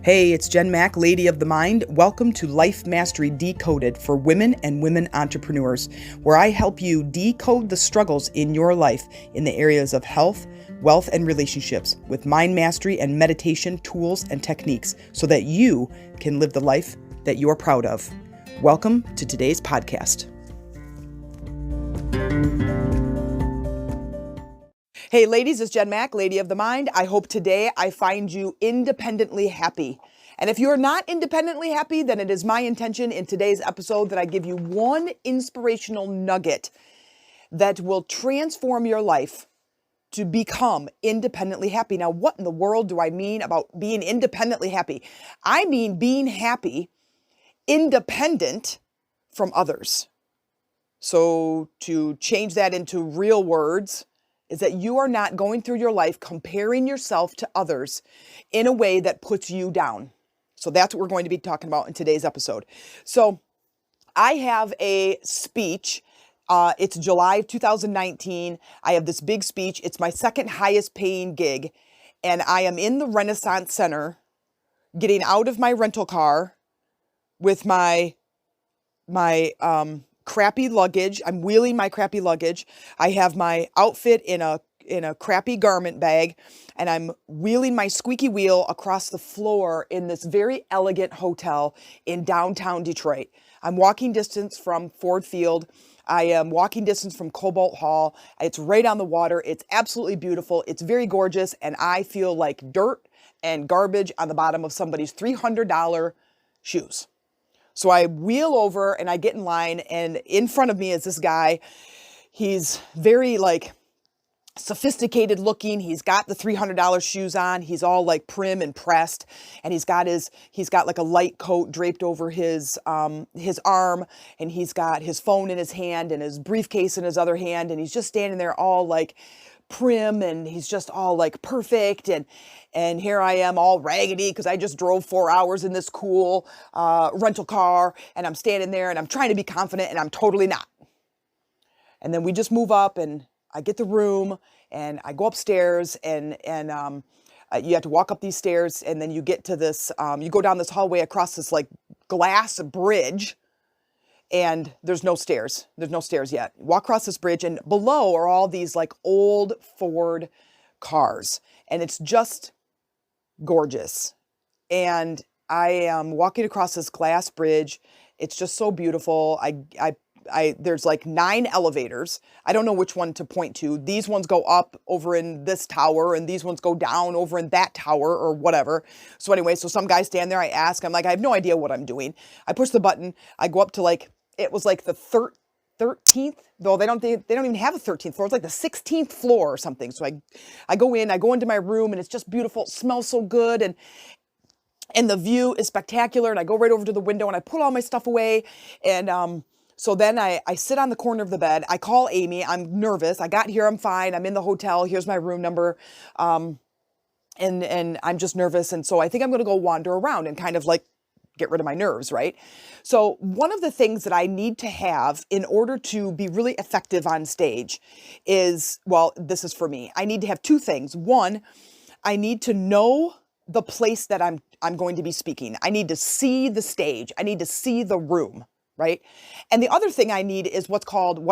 Hey, it's Jen Mack, Lady of the Mind. Welcome to Life Mastery Decoded for women and women entrepreneurs, where I help you decode the struggles in your life in the areas of health, wealth, and relationships with mind mastery and meditation tools and techniques so that you can live the life that you're proud of. Welcome to today's podcast. Hey ladies, it's Jen Mack, Lady of the Mind. I hope today I find you independently happy. And if you're not independently happy, then it is my intention in today's episode that I give you one inspirational nugget that will transform your life to become independently happy. Now, what in the world do I mean about being independently happy? I mean being happy, independent from others. So to change that into real words, is that you are not going through your life comparing yourself to others in a way that puts you down. So that's what we're going to be talking about in today's episode. So I have a speech. It's July of 2019. I have this big speech. It's my second highest paying gig. And I am in the Renaissance Center getting out of my rental car with my crappy luggage. I'm wheeling my crappy luggage. I have my outfit in a crappy garment bag, and I'm wheeling my squeaky wheel across the floor in this very elegant hotel in downtown Detroit. I'm walking distance from Ford Field. I am walking distance from Cobalt Hall. It's right on the water. It's absolutely beautiful. It's very gorgeous, and I feel like dirt and garbage on the bottom of somebody's $300 shoes. So I wheel over and I get in line, and in front of me is this guy. He's very sophisticated looking. He's got the $300 shoes on. He's all prim and pressed, and he's got like a light coat draped over his arm, and he's got his phone in his hand and his briefcase in his other hand, and he's just standing there all prim, and he's just all perfect, and here I am all raggedy because I just drove 4 hours in this cool rental car, and I'm standing there and I'm trying to be confident, and I'm totally not. And then we just move up, and I get the room, and I go upstairs, and you have to walk up these stairs, and then you get to this, you go down this hallway across this glass bridge. And there's no stairs. There's no stairs yet. Walk across this bridge, and below are all these old Ford cars, and it's just gorgeous. And I am walking across this glass bridge. It's just so beautiful. There's 9 elevators. I don't know which one to point to. These ones go up over in this tower, and these ones go down over in that tower or whatever. So anyway, so some guy stand there. I ask, I'm I have no idea what I'm doing. I push the button. I go up to it was the 13th, though they don't even have a 13th floor. It's the 16th floor or something. So I go into my room, and it's just beautiful. It smells so good, and the view is spectacular. And I go right over to the window, and I put all my stuff away, and so then I sit on the corner of the bed. I call Amy. I'm nervous. I got here. I'm fine. I'm in the hotel. Here's my room number. And I'm just nervous. And so I think I'm going to go wander around and kind of get rid of my nerves, right? So one of the things that I need to have in order to be really effective on stage is, this is for me. I need to have 2 things. One, I need to know the place that I'm going to be speaking. I need to see the stage. I need to see the room. Right? And the other thing I need is what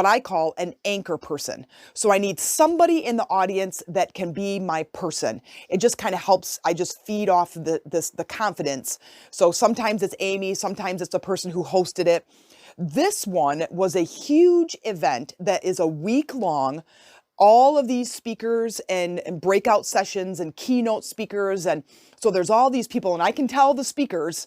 I call an anchor person. So I need somebody in the audience that can be my person. It just kind of helps. I just feed off the confidence. So sometimes it's Amy, sometimes it's the person who hosted it. This one was a huge event that is a week long. All of these speakers and breakout sessions and keynote speakers. And so there's all these people, and I can tell the speakers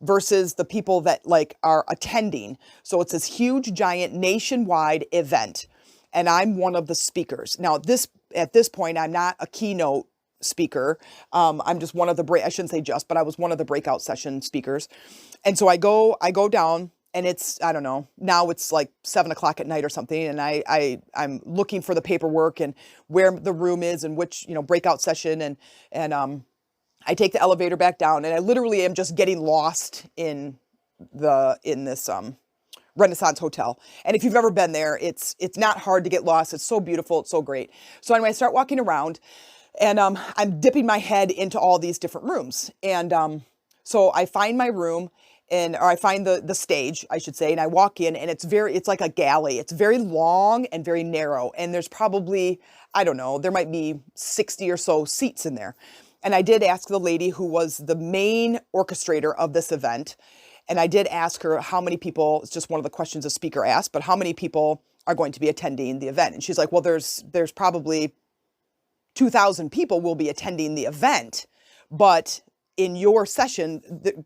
versus the people that are attending. So it's this huge, giant, nationwide event, and I'm one of the speakers. Now, at this point, I'm not a keynote speaker. I'm just one of the I shouldn't say just, but I was one of the breakout session speakers. And so I go down, and it's, I don't know, now it's 7:00 at night or something, and I'm looking for the paperwork and where the room is and which breakout session, and I take the elevator back down, and I literally am just getting lost in this Renaissance Hotel. And if you've ever been there, it's not hard to get lost. It's so beautiful. It's so great. So anyway, I start walking around, and I'm dipping my head into all these different rooms. And So I find my room or I find the stage, I should say, and I walk in and it's like a galley. It's very long and very narrow. And there's probably, I don't know, there might be 60 or so seats in there. And I did ask the lady who was the main orchestrator of this event. And I did ask her how many people, it's just one of the questions a speaker asked, but how many people are going to be attending the event? And she's like, well, there's probably 2,000 people will be attending the event, but in your session,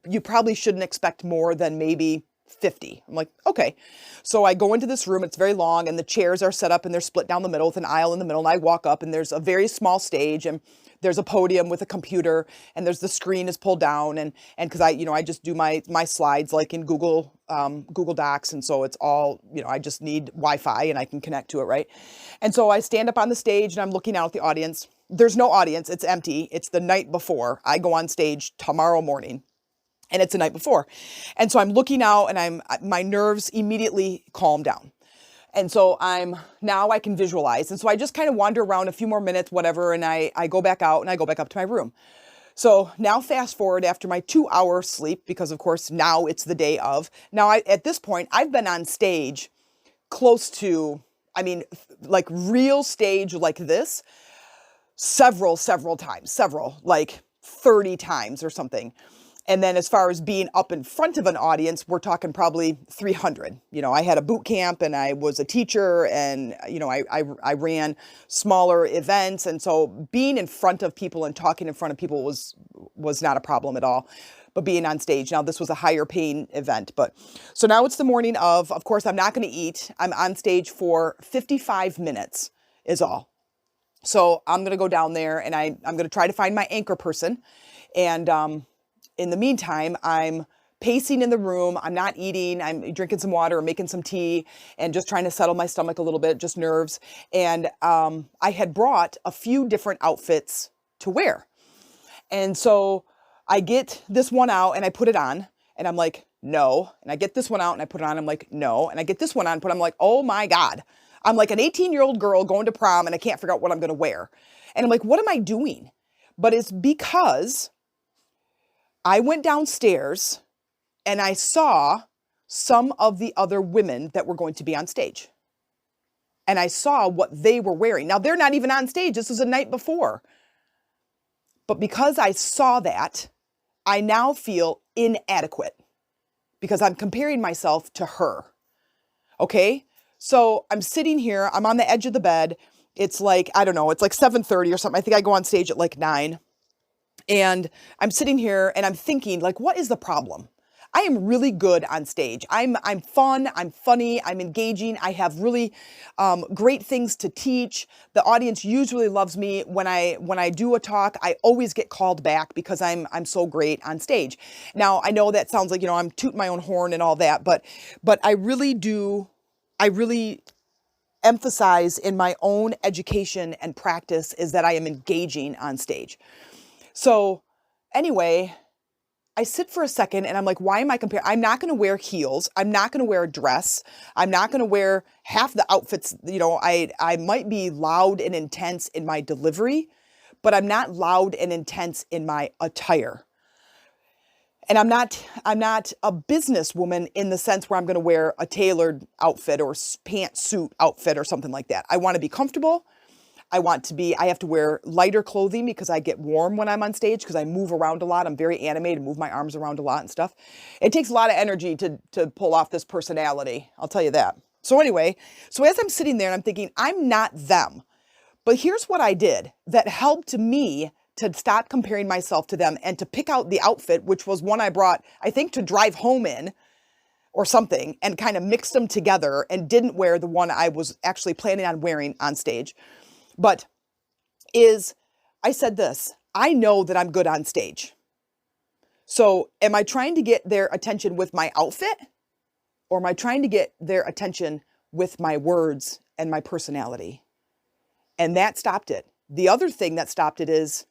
you probably shouldn't expect more than maybe 50. I'm like, okay. So I go into this room, it's very long, and the chairs are set up and they're split down the middle with an aisle in the middle. And I walk up and there's a very small stage and there's a podium with a computer and there's the screen is pulled down and because I just do my slides like in Google Docs. And so it's all, I just need Wi-Fi and I can connect to it, right? And so I stand up on the stage and I'm looking out at the audience. There's no audience. It's empty. It's the night before. I go on stage tomorrow morning and it's the night before. And so I'm looking out and my nerves immediately calm down. And so now I can visualize. And so I just kind of wander around a few more minutes, whatever. And I go back out and I go back up to my room. So now fast forward after my 2-hour sleep, because of course now it's the day of. Now at this point, I've been on stage close to, like real stage like this, several times, like 30 times or something. And then as far as being up in front of an audience, we're talking probably 300. I had a boot camp and I was a teacher and, I ran smaller events. And so being in front of people and talking in front of people was not a problem at all. But being on stage, now this was a higher paying event. So now it's the morning of course, I'm not going to eat. I'm on stage for 55 minutes is all. So I'm going to go down there and I'm going to try to find my anchor person. And, in the meantime, I'm pacing in the room. I'm not eating. I'm drinking some water or making some tea and just trying to settle my stomach a little bit, just nerves. And I had brought a few different outfits to wear. And so I get this one out and I put it on and I'm like, no. And I get this one out and I put it on. I'm like, no. And I get this one on, but I'm like, oh my God. I'm like an 18-year-old girl going to prom and I can't figure out what I'm going to wear. And I'm like, what am I doing? But it's because I went downstairs and I saw some of the other women that were going to be on stage. And I saw what they were wearing. Now, they're not even on stage. This was the night before. But because I saw that, I now feel inadequate because I'm comparing myself to her. Okay? So I'm sitting here. I'm on the edge of the bed. It's like, I don't know, it's like 7:30 or something. I think I go on stage at like 9. And I'm sitting here and I'm thinking, like, what is the problem? I am really good on stage. I'm fun. I'm funny. I'm engaging. I have really great things to teach. The audience usually loves me. When I do a talk, I always get called back because I'm so great on stage. Now, I know that sounds like, I'm tooting my own horn and all that, but I really emphasize in my own education and practice is that I am engaging on stage. So anyway, I sit for a second and I'm like, why am I comparing? I'm not going to wear heels. I'm not going to wear a dress. I'm not going to wear half the outfits. I might be loud and intense in my delivery, but I'm not loud and intense in my attire. And I'm not a businesswoman in the sense where I'm going to wear a tailored outfit or pantsuit outfit or something like that. I want to be comfortable. I have to wear lighter clothing because I get warm when I'm on stage because I move around a lot. I'm very animated, move my arms around a lot and stuff. It takes a lot of energy to pull off this personality. I'll tell you that. So anyway, as I'm sitting there and I'm thinking, I'm not them. But here's what I did that helped me to stop comparing myself to them and to pick out the outfit, which was one I brought, I think, to drive home in or something, and kind of mixed them together and didn't wear the one I was actually planning on wearing on stage. But I said this, I know that I'm good on stage. So am I trying to get their attention with my outfit or am I trying to get their attention with my words and my personality? And that stopped it. The other thing that stopped it is,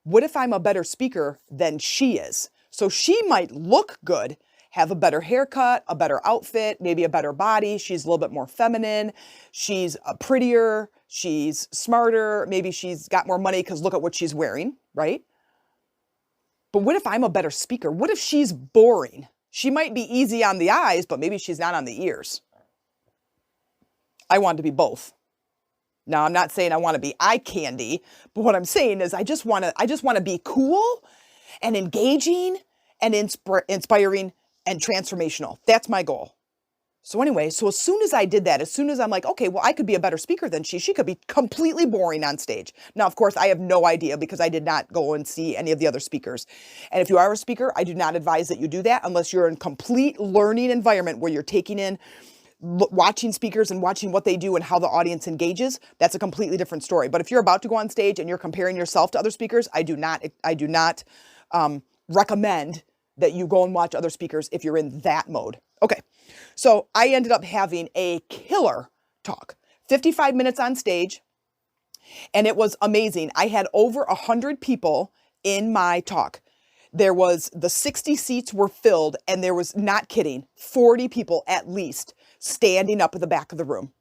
what if I'm a better speaker than she is? So she might look good, have a better haircut, a better outfit, maybe a better body. She's a little bit more feminine. She's prettier. She's smarter. Maybe she's got more money because look at what she's wearing, right? But what if I'm a better speaker? What if she's boring? She might be easy on the eyes, but maybe she's not on the ears. I want to be both. Now, I'm not saying I want to be eye candy, but what I'm saying is I just want to be cool and engaging and inspiring and transformational. That's my goal. So anyway, so as soon as I did that, as soon as I'm like, okay, well, I could be a better speaker than she could be completely boring on stage. Now, of course, I have no idea because I did not go and see any of the other speakers. And if you are a speaker, I do not advise that you do that unless you're in complete learning environment where you're taking in watching speakers and watching what they do and how the audience engages. That's a completely different story. But if you're about to go on stage and you're comparing yourself to other speakers, I do not recommend that you go and watch other speakers if you're in that mode. Okay, so I ended up having a killer talk, 55 minutes on stage, and it was amazing. I had over 100 people in my talk. There was, the 60 seats were filled, and there was, not kidding, 40 people at least standing up at the back of the room.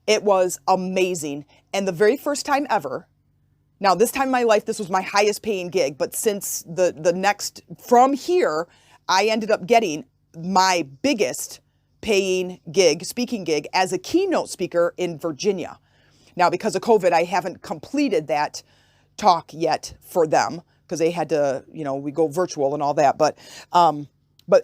It was amazing. And the very first time ever, now this time in my life, this was my highest paying gig, but since the next, from here, I ended up getting my biggest paying gig, speaking gig, as a keynote speaker in Virginia. Now, because of COVID, I haven't completed that talk yet for them because they had to, we go virtual and all that. But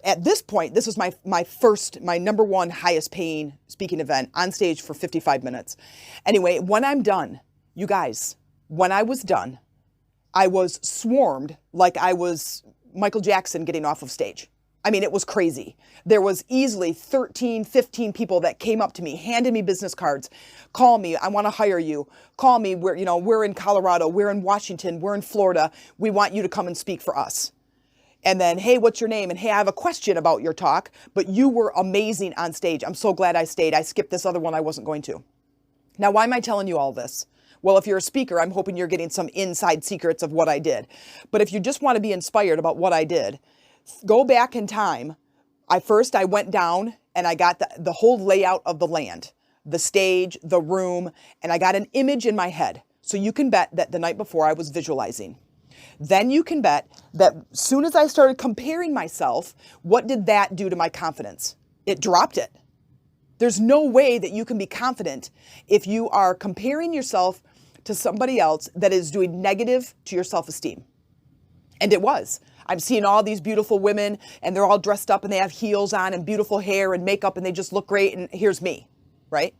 at this point, this was my number one highest paying speaking event on stage for 55 minutes. Anyway, when I'm done, you guys, when I was done, I was swarmed like I was Michael Jackson getting off of stage. I mean, it was crazy. There was easily 13, 15 people that came up to me, handed me business cards. Call me. I want to hire you. Call me. We're in Colorado. We're in Washington. We're in Florida. We want you to come and speak for us. And then, hey, what's your name? And hey, I have a question about your talk, but you were amazing on stage. I'm so glad I stayed. I skipped this other one I wasn't going to. Now, why am I telling you all this? Well, if you're a speaker, I'm hoping you're getting some inside secrets of what I did. But if you just want to be inspired about what I did, go back in time. I went down and I got the whole layout of the land, the stage, the room, and I got an image in my head. So you can bet that the night before I was visualizing. Then you can bet that as soon as I started comparing myself, what did that do to my confidence? It dropped it. There's no way that you can be confident if you are comparing yourself to somebody else that is doing negative to your self-esteem. And it was. I'm seeing all these beautiful women and they're all dressed up and they have heels on and beautiful hair and makeup and they just look great. And here's me, right?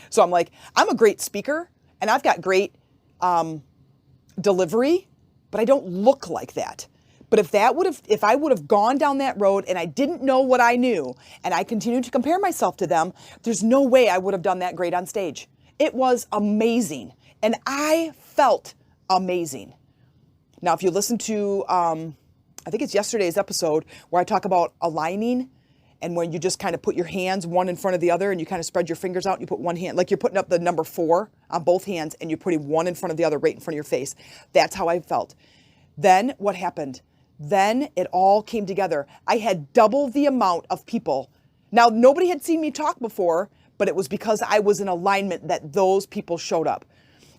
So I'm like, I'm a great speaker and I've got great delivery, but I don't look like that. But if I would have gone down that road and I didn't know what I knew and I continued to compare myself to them, there's no way I would have done that great on stage. It was amazing. And I felt amazing. Now, if you listen to, I think it's yesterday's episode where I talk about aligning and when you just kind of put your hands one in front of the other and you kind of spread your fingers out and you put one hand, like you're putting up the number 4 on both hands and you're putting one in front of the other right in front of your face. That's how I felt. Then what happened? Then it all came together. I had double the amount of people. Now, nobody had seen me talk before, but it was because I was in alignment that those people showed up.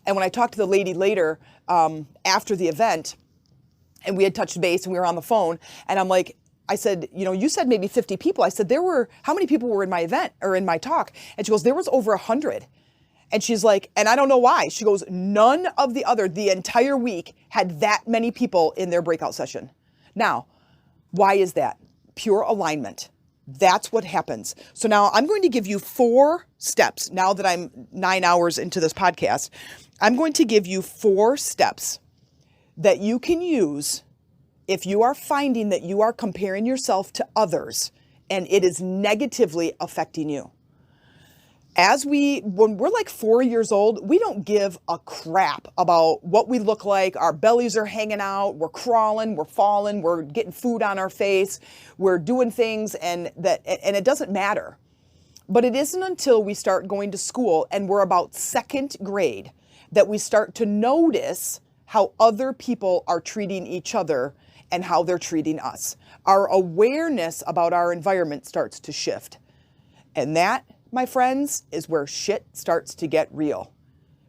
And when I talked to the lady later after the event, and we had touched base and we were on the phone, and I'm like, I said, you said maybe 50 people. I said, how many people were in my event or in my talk? And she goes, there was over 100. And she's like, and I don't know why. She goes, none of the entire week had that many people in their breakout session. Now, why is that? Pure alignment. That's what happens. So now I'm going to give you 4 steps. Now that I'm 9 hours into this podcast, I'm going to give you 4 steps that you can use if you are finding that you are comparing yourself to others and it is negatively affecting you. When we're like 4 years old, we don't give a crap about what we look like. Our bellies are hanging out. We're crawling. We're falling. We're getting food on our face. We're doing things and it doesn't matter. But it isn't until we start going to school and we're about 2nd grade that we start to notice how other people are treating each other and how they're treating us. Our awareness about our environment starts to shift. And that, my friends, is where shit starts to get real.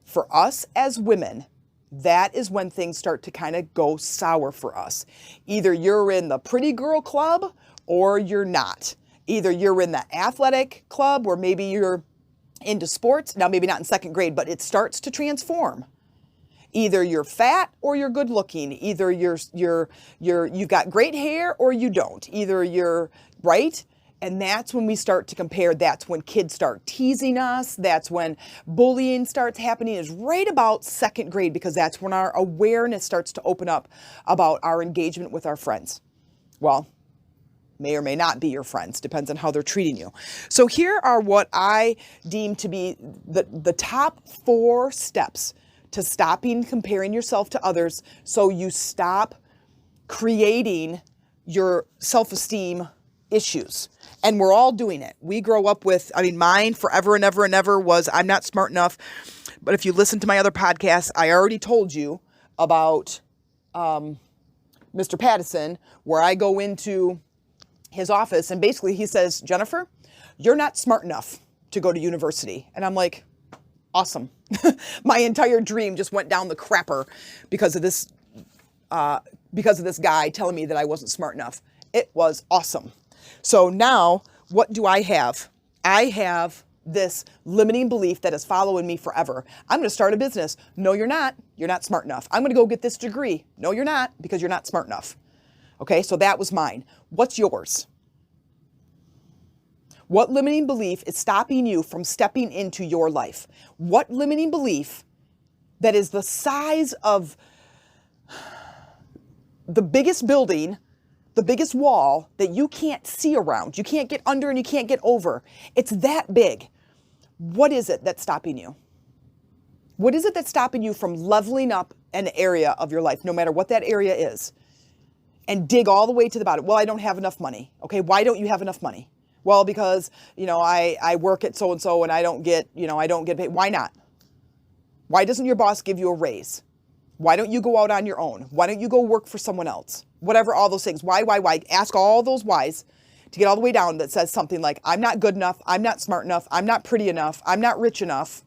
For us as women, that is when things start to kind of go sour for us. Either you're in the pretty girl club or you're not. Either you're in the athletic club or maybe you're into sports. Now, maybe not in second grade, but it starts to transform. Either you're fat or you're good looking. Either you've got great hair or you don't. Either you're right. And that's when we start to compare. That's when kids start teasing us. That's when bullying starts happening, is right about second grade, because that's when our awareness starts to open up about our engagement with our friends. Well, may or may not be your friends, depends on how they're treating you. So here are what I deem to be the top 4 steps to stopping comparing yourself to others, so you stop creating your self-esteem issues. And we're all doing it. We grow up with, mine forever and ever and ever was, I'm not smart enough. But if you listen to my other podcasts, I already told you about Mr. Pattison, where I go into his office and basically he says, Jennifer, you're not smart enough to go to university. And I'm like, awesome. My entire dream just went down the crapper because of this guy telling me that I wasn't smart enough. It was awesome. So now what do I have? I have this limiting belief that is following me forever. I'm going to start a business. No, you're not. You're not smart enough. I'm going to go get this degree. No, you're not, because you're not smart enough. Okay, so that was mine. What's yours? What limiting belief is stopping you from stepping into your life? What limiting belief that is the size of the biggest building, the biggest wall that you can't see around, you can't get under and you can't get over? It's that big. What is it that's stopping you? What is it that's stopping you from leveling up an area of your life, no matter what that area is, and dig all the way to the bottom? Well, I don't have enough money. Okay, why don't you have enough money? Well, because, I work at so-and-so and I don't get paid. Why not? Why doesn't your boss give you a raise? Why don't you go out on your own? Why don't you go work for someone else? Whatever, all those things. Why? Ask all those whys to get all the way down that says something like, I'm not good enough. I'm not smart enough. I'm not pretty enough. I'm not rich enough.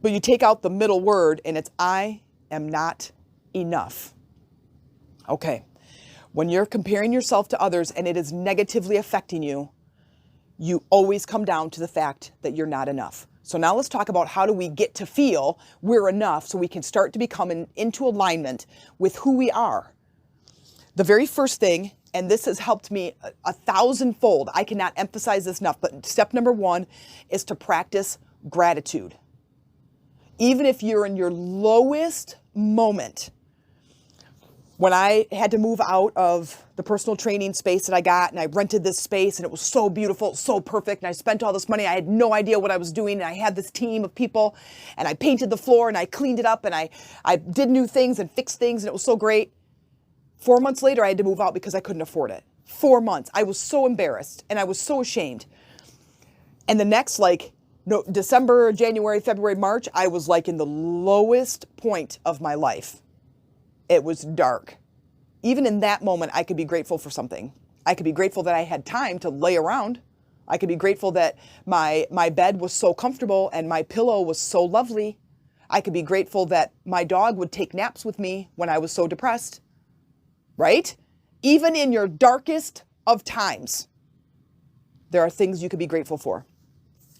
But you take out the middle word and it's, I am not enough. Okay. When you're comparing yourself to others and it is negatively affecting you, you always come down to the fact that you're not enough. So now let's talk about how do we get to feel we're enough so we can start to become into alignment with who we are. The very first thing, and this has helped me a thousandfold, I cannot emphasize this enough, but step number 1 is to practice gratitude. Even if you're in your lowest moment. When I had to move out of the personal training space that I got and I rented this space and it was so beautiful, so perfect, and I spent all this money, I had no idea what I was doing, and I had this team of people and I painted the floor and I cleaned it up and I did new things and fixed things and it was so great. 4 months later, I had to move out because I couldn't afford it. 4 months. I was so embarrassed and I was so ashamed. And the next December, January, February, March, I was in the lowest point of my life. It was dark. Even in that moment, I could be grateful for something. I could be grateful that I had time to lay around. I could be grateful that my bed was so comfortable and my pillow was so lovely. I could be grateful that my dog would take naps with me when I was so depressed. Right? Even in your darkest of times, there are things you could be grateful for.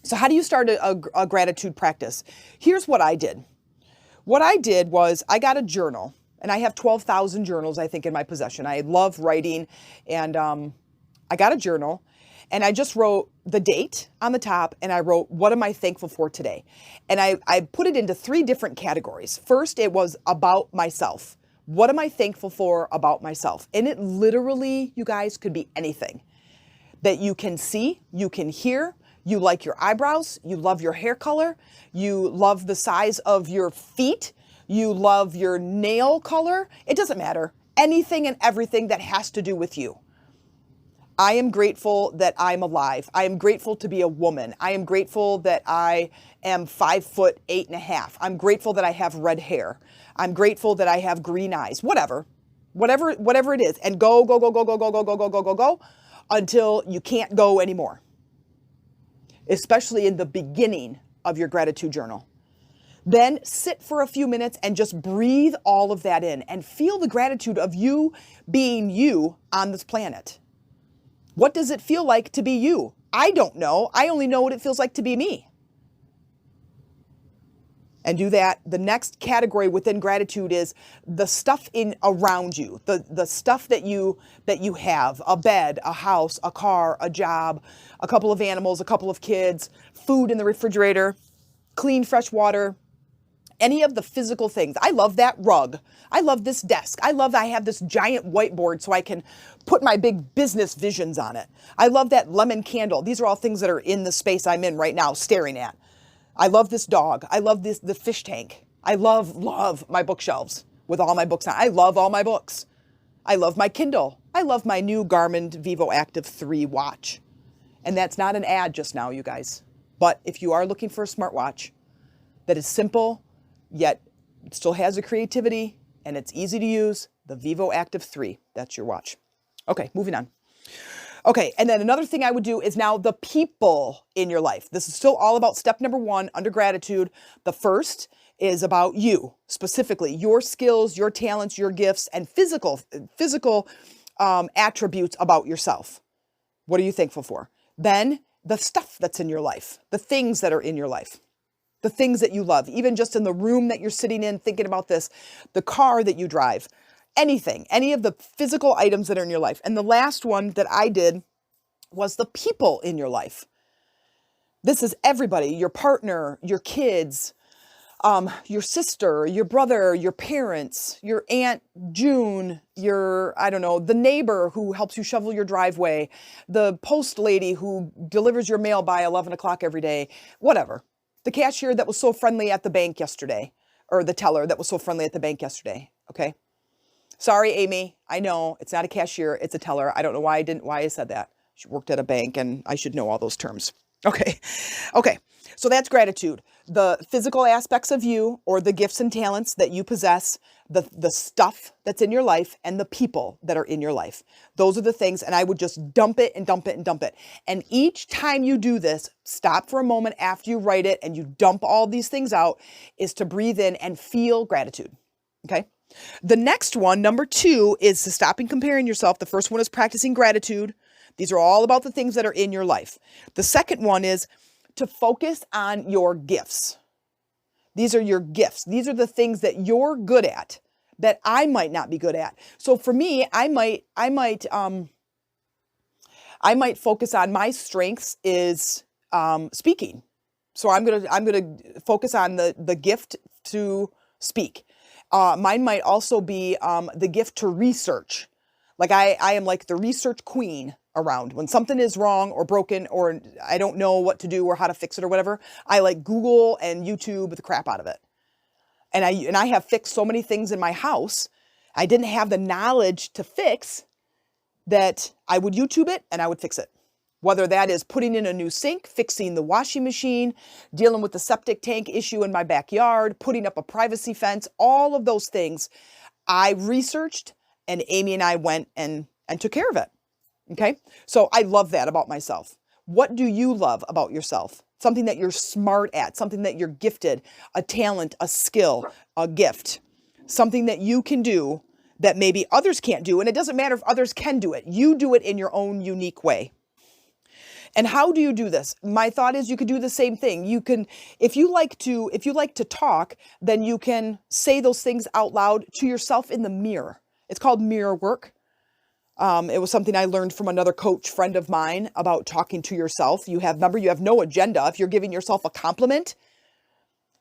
So how do you start a gratitude practice? Here's what I did. What I did was I got a journal. And I have 12,000 journals, I think, in my possession. I love writing. And I got a journal. And I just wrote the date on the top. And I wrote, what am I thankful for today? And I put it into 3 different categories. First, it was about myself. What am I thankful for about myself? And it literally, you guys, could be anything that you can see, you can hear. You like your eyebrows. You love your hair color. You love the size of your feet. You love your nail color. It doesn't matter. Anything and everything that has to do with you. I am grateful that I'm alive. I am grateful to be a woman. I am grateful that I am 5'8.5". I'm grateful that I have red hair. I'm grateful that I have green eyes. Whatever it is. And go until you can't go anymore. Especially in the beginning of your gratitude journal. Then sit for a few minutes and just breathe all of that in and feel the gratitude of you being you on this planet. What does it feel like to be you? I don't know. I only know what it feels like to be me. And do that. The next category within gratitude is the stuff in around you, the stuff that you have, a bed, a house, a car, a job, a couple of animals, a couple of kids, food in the refrigerator, clean, fresh water, any of the physical things. I love that rug. I love this desk. I have this giant whiteboard so I can put my big business visions on it. I love that lemon candle. These are all things that are in the space I'm in right now staring at. I love this dog. I love the fish tank. I love my bookshelves with all my books on. I love all my books. I love my Kindle. I love my new Garmin Vivo Active 3 watch. And that's not an ad just now, you guys. But if you are looking for a smartwatch that is simple, yet it still has a creativity and it's easy to use, the Vivo Active 3, that's your watch. Okay, moving on. Okay, and then another thing I would do is now the people in your life. This is still all about step number 1 under gratitude. The first is about you, specifically your skills, your talents, your gifts, and physical attributes about yourself. What are you thankful for? Then the stuff that's in your life, the things that are in your life, the things that you love, even just in the room that you're sitting in thinking about this, the car that you drive, anything, any of the physical items that are in your life. And the last one that I did was the people in your life. This is everybody, your partner, your kids, your sister, your brother, your parents, your Aunt June, the neighbor who helps you shovel your driveway, the post lady who delivers your mail by 11 o'clock every day, whatever. The cashier that was so friendly at the bank yesterday, or the teller that was so friendly at the bank yesterday, okay? Sorry, Amy. I know it's not a cashier, it's a teller. I don't know why I said that. She worked at a bank and I should know all those terms. Okay. So that's gratitude. The physical aspects of you, or the gifts and talents that you possess, the stuff that's in your life, and the people that are in your life. Those are the things, and I would just dump it and dump it and dump it. And each time you do this, stop for a moment after you write it and you dump all these things out, is to breathe in and feel gratitude. Okay? The next one, number 2, is to stop and comparing yourself. The first one is practicing gratitude. These are all about the things that are in your life. The second one is to focus on your gifts. These are your gifts. These are the things that you're good at that I might not be good at. So for me, I might focus on my strengths is speaking. So I'm gonna focus on the gift to speak. Mine might also be the gift to research. Like I am like the research queen around. When something is wrong or broken or I don't know what to do or how to fix it or whatever, I like Google and YouTube the crap out of it. And I have fixed so many things in my house. I didn't have the knowledge to fix that I would YouTube it and I would fix it. Whether that is putting in a new sink, fixing the washing machine, dealing with the septic tank issue in my backyard, putting up a privacy fence, all of those things I researched, and Amy and I went and took care of it. Okay? So I love that about myself. What do you love about yourself? Something that you're smart at, something that you're gifted, a talent, a skill, a gift, something that you can do that maybe others can't do. And it doesn't matter if others can do it. You do it in your own unique way. And how do you do this? My thought is you could do the same thing. You can, if you like to talk, then you can say those things out loud to yourself in the mirror. It's called mirror work. It was something I learned from another coach friend of mine about talking to yourself. You have no agenda. If you're giving yourself a compliment,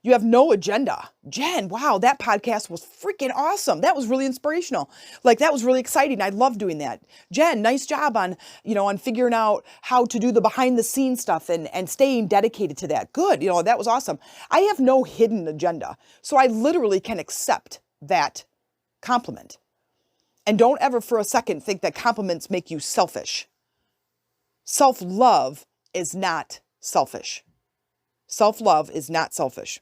you have no agenda. Jen, wow, that podcast was freaking awesome. That was really inspirational. Like, that was really exciting. I love doing that. Jen, nice job on figuring out how to do the behind the scenes stuff and staying dedicated to that. Good. That was awesome. I have no hidden agenda. So I literally can accept that compliment. And don't ever for a second think that compliments make you selfish. Self-love is not selfish. Self-love is not selfish.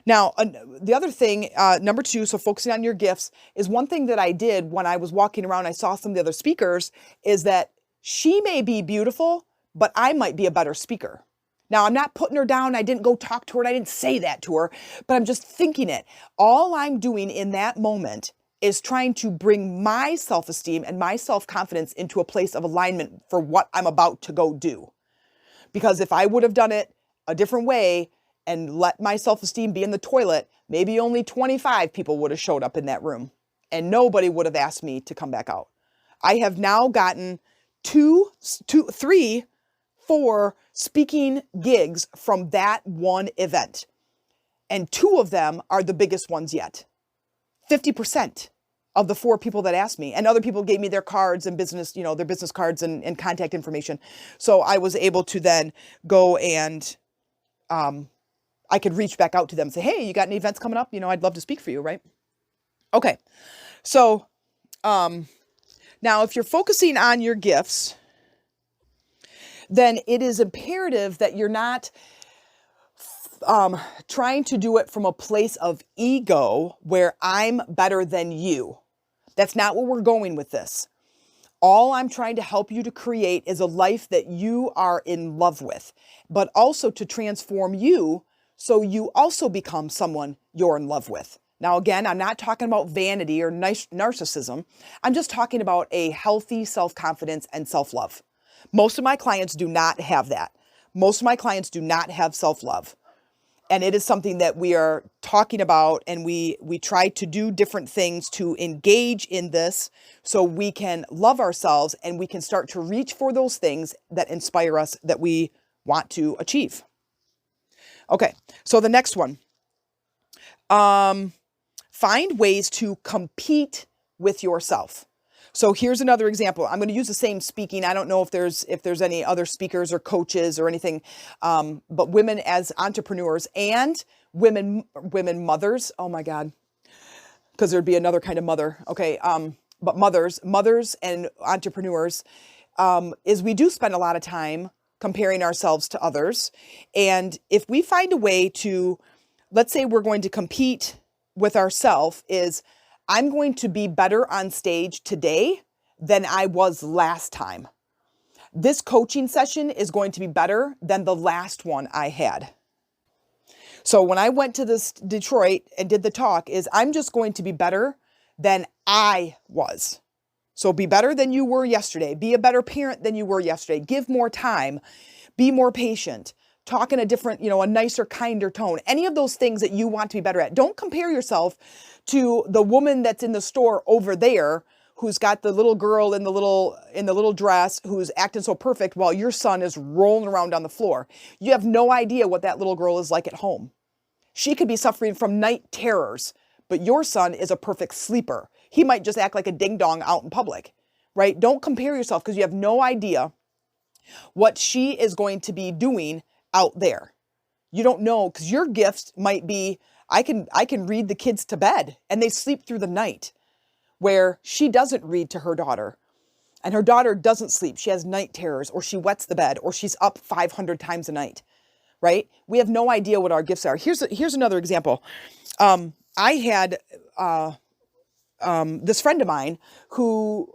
Now, the other thing, number 2, so focusing on your gifts, is one thing that I did when I was walking around, I saw some of the other speakers, is that she may be beautiful, but I might be a better speaker. Now, I'm not putting her down. I didn't go talk to her. I didn't say that to her, but I'm just thinking it. All I'm doing in that moment is trying to bring my self-esteem and my self-confidence into a place of alignment for what I'm about to go do. Because if I would have done it a different way and let my self-esteem be in the toilet, maybe only 25 people would have showed up in that room and nobody would have asked me to come back out. I have now gotten 3, 4 speaking gigs from that one event. And 2 of them are the biggest ones yet. 50% of the 4 people that asked me, and other people gave me their cards and business, their business cards and contact information. So I was able to then go and I could reach back out to them and say, hey, you got any events coming up? I'd love to speak for you, right? Okay. So now if you're focusing on your gifts, then it is imperative that you're not trying to do it from a place of ego where I'm better than you. That's not where we're going with this. All I'm trying to help you to create is a life that you are in love with, but also to transform you so you also become someone you're in love with. Now, again, I'm not talking about vanity or narcissism. I'm just talking about a healthy self-confidence and self-love. Most of my clients do not have that. Most of my clients do not have self-love. And it is something that we are talking about, and we try to do different things to engage in this so we can love ourselves and we can start to reach for those things that inspire us that we want to achieve. Okay, so the next one. Find ways to compete with yourself. So here's another example. I'm going to use the same speaking. I don't know if there's any other speakers or coaches or anything, but women as entrepreneurs and women mothers. Oh my God, because there'd be another kind of mother. Okay, but mothers and entrepreneurs is we do spend a lot of time comparing ourselves to others, and if we find a way to, let's say we're going to compete with ourselves, is I'm going to be better on stage today than I was last time. This coaching session is going to be better than the last one I had. So when I went to this Detroit and did the talk, is I'm just going to be better than I was. So be better than you were yesterday. Be a better parent than you were yesterday. Give more time. Be more patient. Talk in a different, a nicer, kinder tone. Any of those things that you want to be better at. Don't compare yourself to the woman that's in the store over there who's got the little girl in the little dress who's acting so perfect while your son is rolling around on the floor. You have no idea what that little girl is like at home. She could be suffering from night terrors, but your son is a perfect sleeper. He might just act like a ding-dong out in public, right? Don't compare yourself because you have no idea what she is going to be doing out there. You don't know, because your gifts might be, I can read the kids to bed and they sleep through the night, where she doesn't read to her daughter and her daughter doesn't sleep. She has night terrors, or she wets the bed, or she's up 500 times a night, right? We have no idea what our gifts are. Here's another example. I had this friend of mine who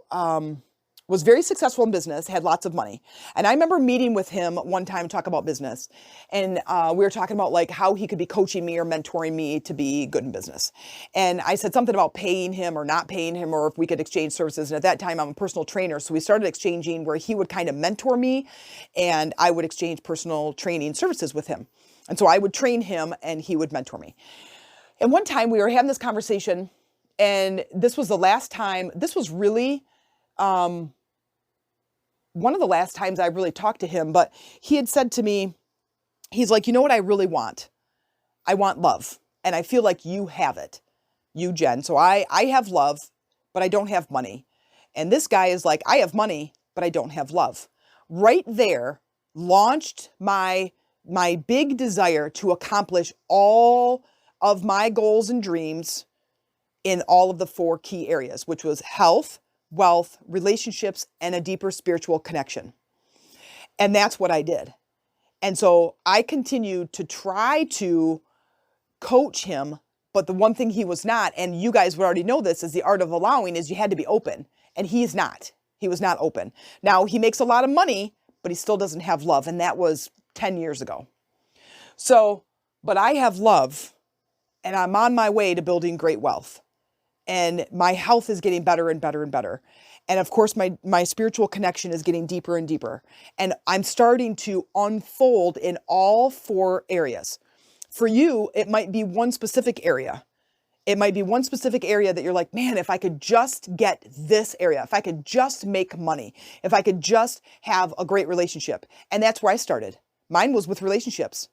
was very successful in business, had lots of money. And I remember meeting with him one time to talk about business. And we were talking about like how he could be coaching me or mentoring me to be good in business. And I said something about paying him or not paying him, or if we could exchange services. And at that time, I'm a personal trainer. So we started exchanging where he would kind of mentor me and I would exchange personal training services with him. And so I would train him and he would mentor me. And one time we were having this conversation, and this was the last time, this was really one of the last times I really talked to him, but he had said to me, he's like, you know what I really want? I want love. And I feel like you have it, you, Jen. So I have love, but I don't have money. And this guy is like, I have money, but I don't have love. Right there launched my big desire to accomplish all of my goals and dreams in all of the 4 key areas, which was health, wealth, relationships, and a deeper spiritual connection. And that's what I did. And so I continued to try to coach him, but the one thing he was not, and you guys would already know this, is the art of allowing, is you had to be open. And he is not. He was not open. Now, he makes a lot of money, but he still doesn't have love. And that was 10 years ago. So, but I have love, and I'm on my way to building great wealth. And my health is getting better and better and better. And of course, my spiritual connection is getting deeper and deeper. And I'm starting to unfold in all 4 areas. For you, it might be one specific area. It might be one specific area that you're like, man, if I could just get this area, if I could just make money, if I could just have a great relationship. And that's where I started. Mine was with relationships.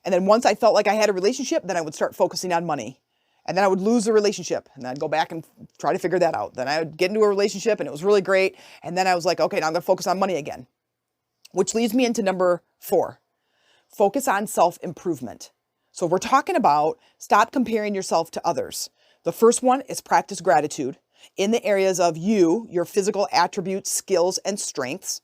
And then once I felt like I had a relationship, then I would start focusing on money. And then I would lose the relationship, and then I'd go back and try to figure that out. Then I would get into a relationship and it was really great. And then I was like, okay, now I'm going to focus on money again, which leads me into number 4, focus on self-improvement. So we're talking about stop comparing yourself to others. The first one is practice gratitude in the areas of you, your physical attributes, skills, and strengths.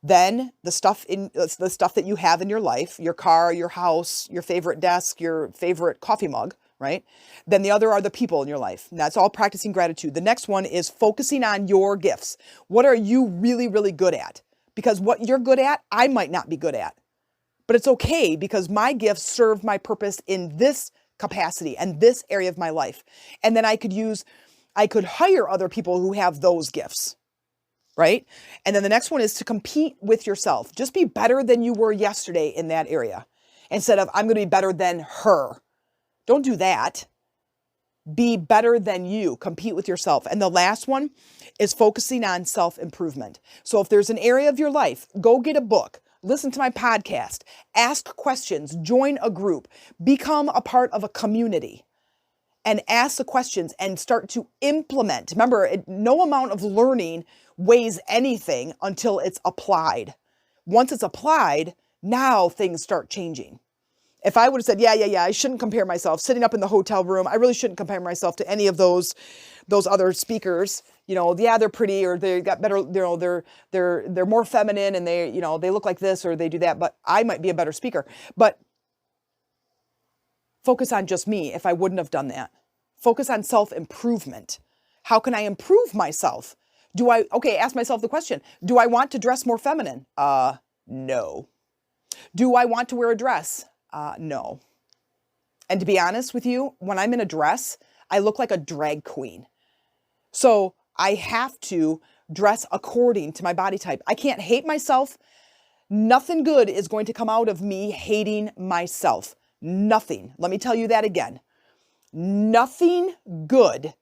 Then the stuff that you have in your life, your car, your house, your favorite desk, your favorite coffee mug, right? Then the other are the people in your life. And that's all practicing gratitude. The next one is focusing on your gifts. What are you really, really good at? Because what you're good at, I might not be good at. But it's okay because my gifts serve my purpose in this capacity and this area of my life. And then I could hire other people who have those gifts, right? And then the next one is to compete with yourself. Just be better than you were yesterday in that area instead of I'm going to be better than her. Don't do that. Be better than you. Compete with yourself. And the last one is focusing on self-improvement. So if there's an area of your life, go get a book, listen to my podcast, ask questions, join a group, become a part of a community, and ask the questions and start to implement. Remember, no amount of learning weighs anything until it's applied. Once it's applied, now things start changing. If I would have said, yeah, I shouldn't compare myself, sitting up in the hotel room, I really shouldn't compare myself to any of those other speakers. Yeah, they're pretty, or they got better, they're more feminine, and they look like this, or they do that, but I might be a better speaker. But focus on just me if I wouldn't have done that. Focus on self-improvement. How can I improve myself? Ask myself the question, do I want to dress more feminine? No. Do I want to wear a dress? No. And to be honest with you, when I'm in a dress, I look like a drag queen. So I have to dress according to my body type. I can't hate myself. Nothing good is going to come out of me hating myself. Nothing. Let me tell you that again. Nothing good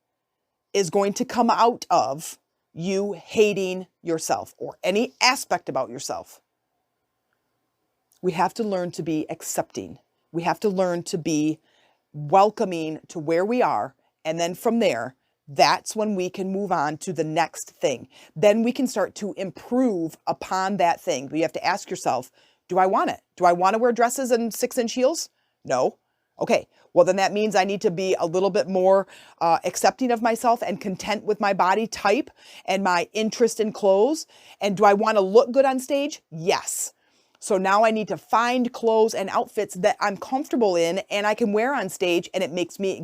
is going to come out of you hating yourself or any aspect about yourself. We have to learn to be accepting. We have to learn to be welcoming to where we are. And then from there, that's when we can move on to the next thing. Then we can start to improve upon that thing. But you have to ask yourself, do I want it? Do I want to wear dresses and 6-inch heels? No. Okay. Well, then that means I need to be a little bit more accepting of myself and content with my body type and my interest in clothes. And do I want to look good on stage? Yes. So now I need to find clothes and outfits that I'm comfortable in and I can wear on stage, and it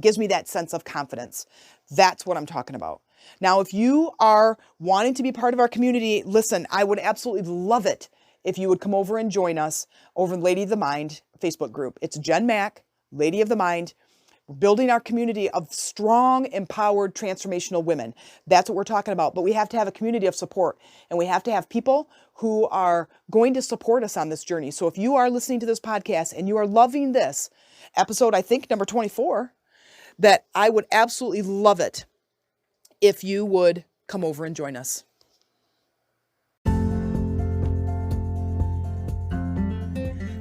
gives me that sense of confidence. That's what I'm talking about. Now, if you are wanting to be part of our community, listen, I would absolutely love it if you would come over and join us over in Lady of the Mind Facebook group. It's Jen Mack, Lady of the Mind. We're building our community of strong, empowered, transformational women. That's what we're talking about. But we have to have a community of support, and we have to have people who are going to support us on this journey. So if you are listening to this podcast and you are loving this episode, I think number 24, that I would absolutely love it if you would come over and join us.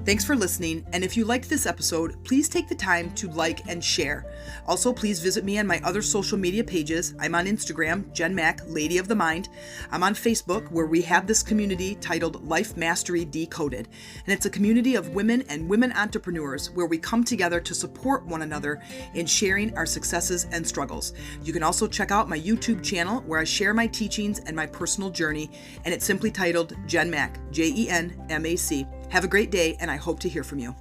Thanks for listening, and if you liked this episode, please take the time to like and share. Also, please visit me on my other social media pages. I'm on Instagram, Jen Mack, Lady of the Mind. I'm on Facebook, where we have this community titled Life Mastery Decoded, and it's a community of women and women entrepreneurs where we come together to support one another in sharing our successes and struggles. You can also check out my YouTube channel, where I share my teachings and my personal journey, and it's simply titled Jen Mack, Jenmac. Have a great day, and I hope to hear from you.